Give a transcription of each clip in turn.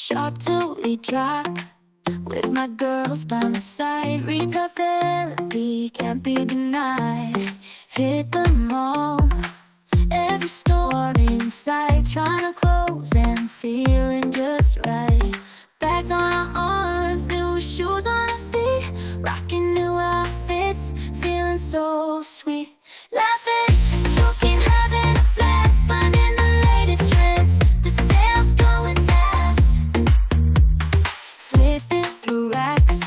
Shop till we drop, with my girls by my side. Retail therapy can't be denied. Hit the mall, every store inside. Trying to close and feeling just right. Bags on our arms, new shoes on our feet. Rocking new outfits, feeling so sweet. Laughing, joking, having a blast. Finding the latest trends, the sales going fast. Flipping through racks,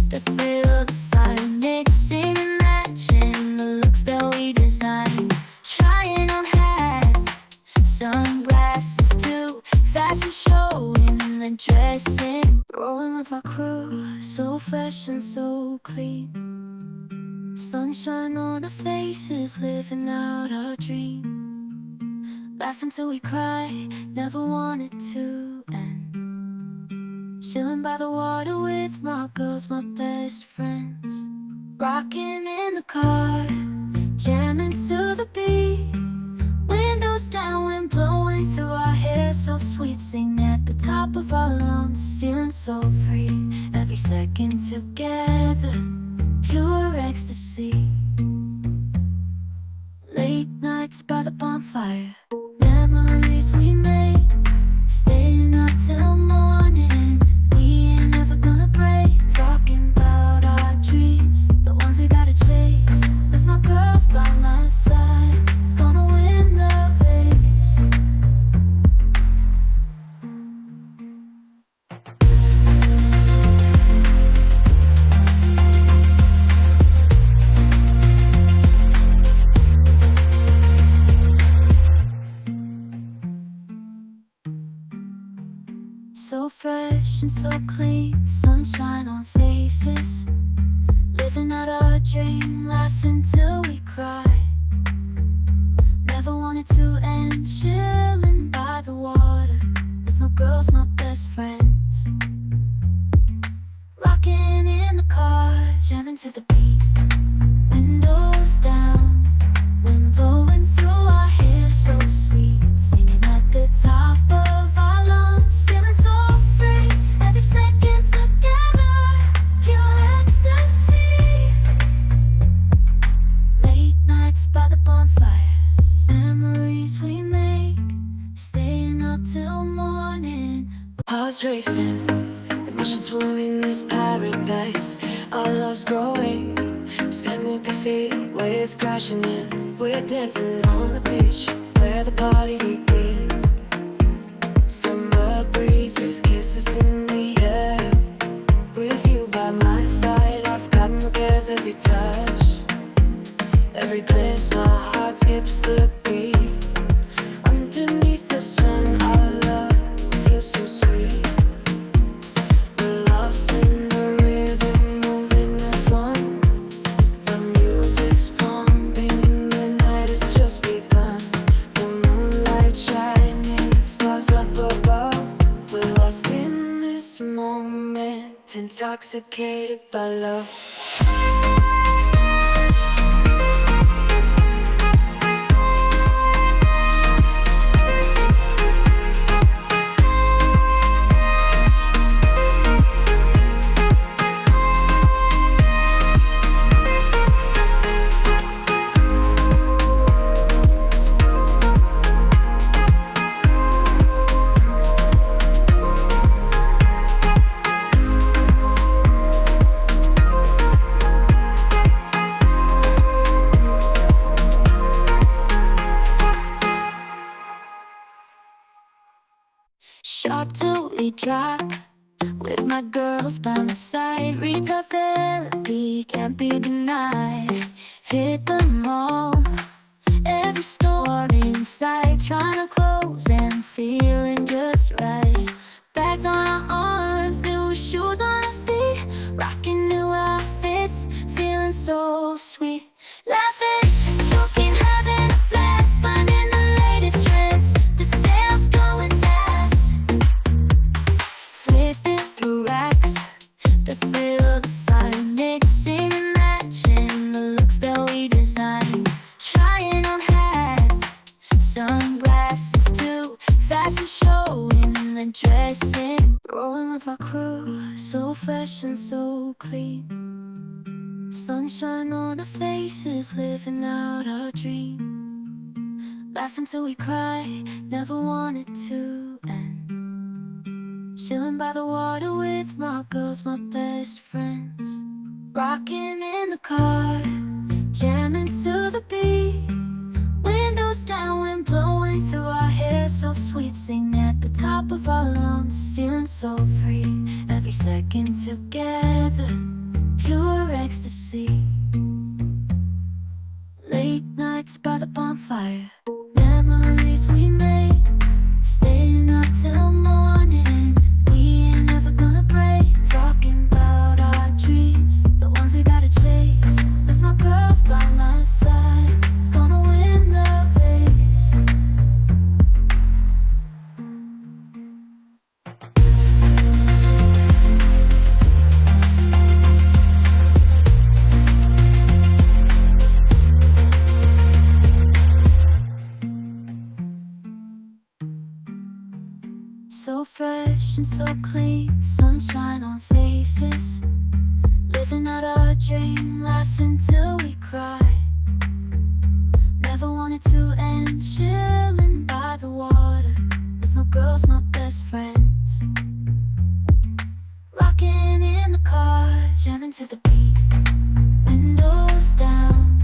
the thrill of the fun. Mixing and matching the looks that we design. Trying on hats, sunglasses too. Fashion show in the dressing. Rolling with our crew, so fresh and so clean. Sunshine on our faces, living out our dream. Laughing till we cry, never wanted to end. Chilling by the water with my girls, my best friends. Rocking in the car, jamming to the beat. Windows down, wind blowing through our hair, so sweet. Sing at the top of our lungs, feeling so free. Every second together, pure ecstasy. Late nights by the bonfire, memories we made. Staying up till morning, we ain't never gonna break. Talking about our dreams, the ones we gotta chase. With my girls by my side, gonna win the race. So fresh and so clean, sunshine on faces. Living out our dream, laughing till we cry. Never wanted to end, chilling by the water with my girls, my best friends. Rocking in the car, jamming to the beat. Windows down, wind blowing through our hair, so sweet. Singing at the top of our lungs, feeling so free. Every second together, pure ecstasy. Late nights by the bonfire, memories we make. Staying up till morning. Hearts racing, emotions flowing in this paradise. Our love's growing, same with the feet. Waves crashing in, we're dancing on the beach where the party begins. Summer breezes, kisses in the air. With you by my side, I've got no cares. Every touch, every place, my heart skips a beat. Underneath the sun, our love feels so sweet. We're lost in the rhythm, moving as one. The music's pumping, the night has just begun. The moonlight shining, stars up above. We're lost in this moment, intoxicated by love. Shop till we drop, with my girls by my side. Retail therapy can't be denied. Hit the mall, every store inside. Trying to close and feeling just right. Bags on our arms, new shoes on our feet. Rocking new outfits, feeling so sweet. Laughing, joking, having a blast. Finding the latest trends, the sales going fast. Flipping through racks, the thrill of the fun. Mixing and matching the looks that we design. Trying on hats, sunglasses too. Fashion show in the dressing. Rolling with our crew, so fresh and so clean. Sunshine on our faces, living out our dream. Laughing till we cry, never wanted to end. Chilling by the water with my girls, my best friends. Rocking in the car, jamming to the beat. Windows down, wind blowing through our hair, so sweet. Sing at the top of our lungs, feeling so free. Every second together, pure ecstasy. Late nights by the bonfire, memories we made, staying up till morning. We ain't never gonna break, talking about our dreams, the ones we gotta chase. With my girls by my side, gonna win the race. So fresh and so clean, sunshine on faces. Living out our dream, laughing till we cry. Never wanted to end, chilling by the water with my girls, my best friends. Rocking in the car, jamming to the beat. Windows down,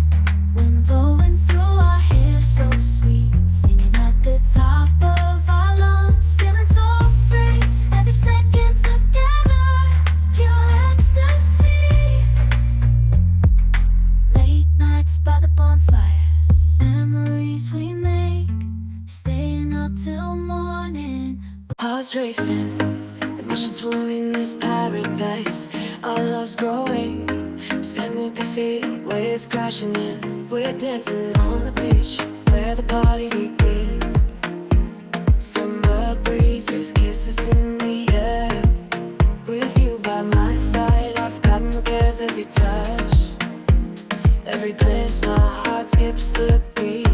wind blowing through our hair, so sweet. Singing at the top of our lungs, feeling so free. Every second together, pure ecstasy. Late nights by the bonfire, memories we make, staying up till morning. Hearts racing, emotions swimming in this paradise. Our love's growing, sand with the feet, waves crashing in. We're dancing on the beach, where the party begins. Summer breezes, kisses in the air. With you by my side, I've got no cares. Every touch, every place, my heart skips a beat.